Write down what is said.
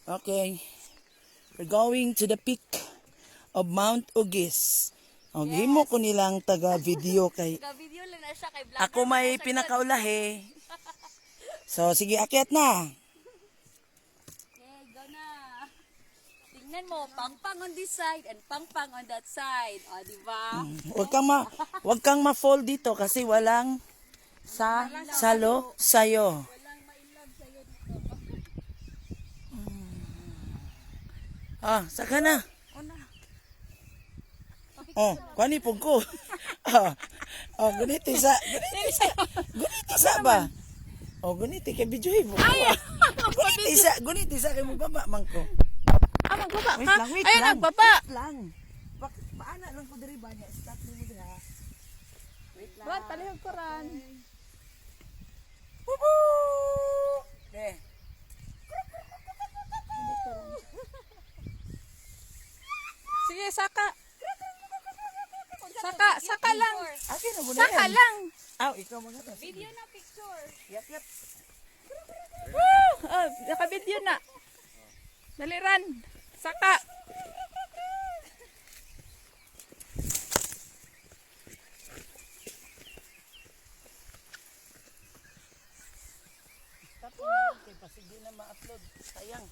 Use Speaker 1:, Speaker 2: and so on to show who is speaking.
Speaker 1: Okay. We're going to the peak of Mount Ugis. O, himo ko nilang taga-video kay...
Speaker 2: Taga-video lang na siya kay vlogger.
Speaker 1: Ako may pinakaulahe. So, sige, akyat na.
Speaker 2: Okay, go na. Tingnan mo, pang-pang on this side and pang-pang on that side. O, di ba?
Speaker 1: Huwag kang ma-fall dito kasi walang salo sayo.
Speaker 2: Walang mailog sa'yo dito.
Speaker 1: Saka na.
Speaker 2: Una.
Speaker 1: Kuani pug ko. Guniti sa ba? Guniti kay bijuhi mo. Guniti sa kay mo baba man ko.
Speaker 2: Magbaba
Speaker 1: Wait
Speaker 2: ka?
Speaker 1: lang, wait
Speaker 2: Ayun,
Speaker 1: lang.
Speaker 2: nagbaba.
Speaker 1: Lang. Paana lang ko diri ba niya? Stop mo dira. Wait lang.
Speaker 2: Buat, palihog ko ran.
Speaker 1: Woohoo!
Speaker 2: Sige, saka. Saka lang.
Speaker 1: Akin na mo na
Speaker 2: Saka
Speaker 1: yan.
Speaker 2: lang.
Speaker 1: Ikaw mga to.
Speaker 2: Video na picture.
Speaker 1: Yap.
Speaker 2: Woo! Naka-video na. Daliran. Saka.
Speaker 1: Tapos, kasi di na ma-upload. Sayang.